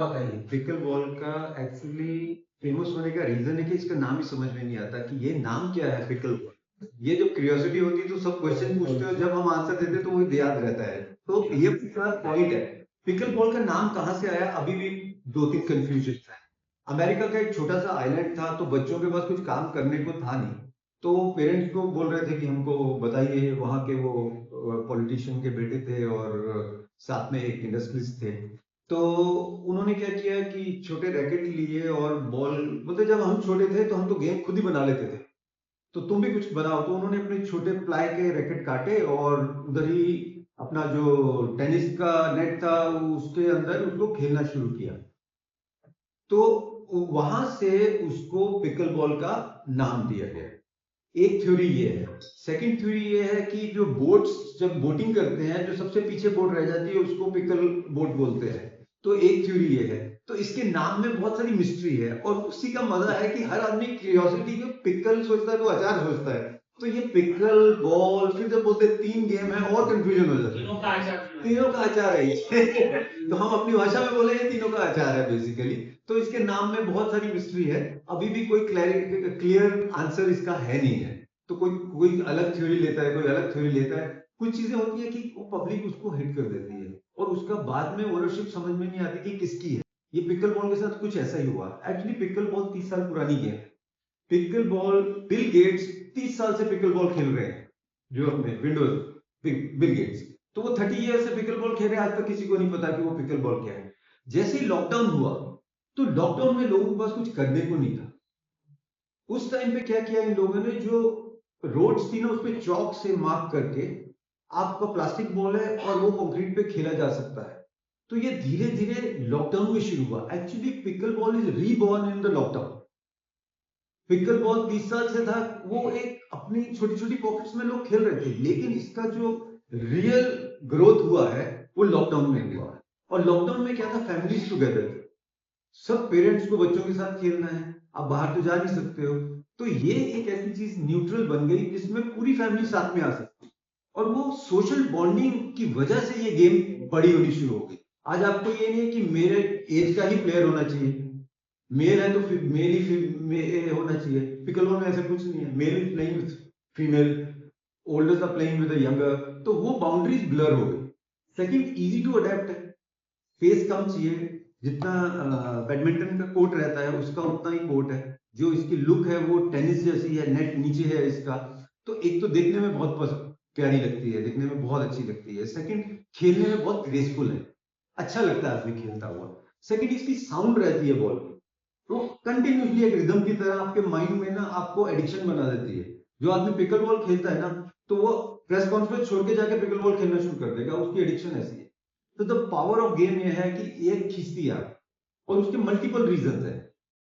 बताइए। Pickle ball का actually famous होने का रीजन है कि इसका नाम ही समझ में नहीं आता कि ये नाम क्या है पिकल बॉल। ये जो क्यूरियोसिटी होती है तो सब क्वेश्चन पूछते हो, जब हम आंसर देते हैं तो वो याद रहता है। तो ये पूरा पॉइंट है। पिकल बॉल का नाम कहाँ से आया, अभी भी दो तीन कंफ्यूजन है। अमेरिका का एक छोटा सा आइलैंड था, तो बच्चों के पास कुछ काम करने को था नहीं, तो पेरेंट्स को बोल रहे थे कि हमको बताइए। वहाँ के वो पॉलिटिशियन के बेटे थे और साथ में एक इंडस्ट्रियलिस्ट थे। तो उन्होंने क्या किया कि छोटे रैकेट लिए और बॉल, बोलते जब हम छोटे थे तो हम तो गेम खुद ही बना लेते थे, तो तुम भी कुछ बनाओ। तो उन्होंने अपने छोटे प्लाई के रैकेट काटे और उधर ही अपना जो टेनिस का नेट था उसके अंदर उसको खेलना शुरू किया। तो वहां से उसको पिकल बॉल का नाम दिया गया। एक थ्योरी ये है। सेकंड थ्योरी ये है कि जो बोट्स जब बोटिंग करते हैं, जो सबसे पीछे बोट रह जाती है उसको पिकल बोट बोलते हैं। तो एक थ्योरी ये है। तो इसके नाम में बहुत सारी मिस्ट्री है और उसी का मजा है कि हर आदमी क्यूरियोसिटी में पिकल सोचता है तो अचार सोचता है। तो ये पिकल बॉल, फिर जब बोलते हैं तीन गेम है और कंफ्यूजन हो जाता है। तीनों का अचार है ये। तो हम अपनी भाषा में बोले ये तीनों का अचार है बेसिकली। तो इसके नाम में बहुत सारी मिस्ट्री है। अभी भी कोई क्लियर आंसर इसका है नहीं है। तो कोई कोई अलग थ्योरी लेता है, कोई अलग थ्योरी लेता है। कुछ चीजें होती है कि वो पब्लिक उसको हिट कर देती है और उसका बाद में ओनरशिप समझ में नहीं आती कि किसकी है। ये पिकल बॉल के साथ कुछ ऐसा ही हुआ। एक्चुअली पिकल बॉल 30 साल पुरानी game. Pickle ball, Bill Gates 30 साल से पिकल बॉल खेल रहे हैं, जो अपने विंडोज बिल गेट्स। तो वो 30 ईयर से पिकल बॉल खेल रहे हैं, आज तक किसी को नहीं पता कि वो पिकल बॉल क्या है। जैसे ही लॉकडाउन हुआ तो लॉकडाउन में लोगों के पास कुछ करने को नहीं था। उस टाइम पे क्या किया इन लोगों ने, जो रोड्स थी ना उस पे चौक से मार्क करके आपका प्लास्टिक बॉल है और वो कंक्रीट पे खेला जा सकता है। तो ये धीरे धीरे लॉकडाउन में शुरू हुआ। Actually pickle ball is reborn in the lockdown. Pickle ball 30 साल से था, वो एक अपनी छोटी छोटी पॉकेट्स में लोग खेल रहे थे, लेकिन इसका जो रियल ग्रोथ हुआ है वो लॉकडाउन में हुआ है। और लॉकडाउन में क्या था, फैमिलीज टुगेदर थे। सब पेरेंट्स को बच्चों के साथ खेलना है, आप बाहर तो जा नहीं सकते हो। तो ये एक ऐसी चीज न्यूट्रल बन गई जिसमें पूरी फैमिली साथ में आ सकती है। और वो सोशल बॉन्डिंग की वजह से ये गेम बड़ी होनी शुरू हो गई। आज आपको ये नहीं है कि मेरे एज का ही प्लेयर होना चाहिए, मेल है तो फिर मेल ही फिर होना चाहिए। पिकल में ऐसा कुछ नहीं है, male is playing with female, olders are playing with younger. तो वो बाउंड्रीज ब्लर हो गई। सेकंड, इजी टू अडेप्ट है, स्पेस कम चाहिए। जितना बैडमिंटन का कोर्ट रहता है उसका उतना ही कोर्ट है। जो इसकी लुक है वो टेनिस जैसी है, नेट नीचे है इसका। तो एक तो देखने में बहुत प्यारी लगती है, देखने में बहुत अच्छी लगती है। सेकंड, खेलने में बहुत ग्रेसफुल है, अच्छा लगता है आदमी खेलता हुआ। सेकंड, इसकी साउंड रहती है बॉल की, तो कंटिन्यूसली एक रिदम की तरह आपके माइंड में ना आपको एडिक्शन बना देती है। जो आदमी पिकल बॉल खेलता है ना, तो वो प्रेस कॉन्फ्रेंस छोड़ के जाके पिकल बॉल खेलना शुरू कर देगा, उसकी एडिक्शन ऐसी है। तो द पावर ऑफ गेम ये है कि एक खींचती है, और उसके मल्टीपल रीजन है।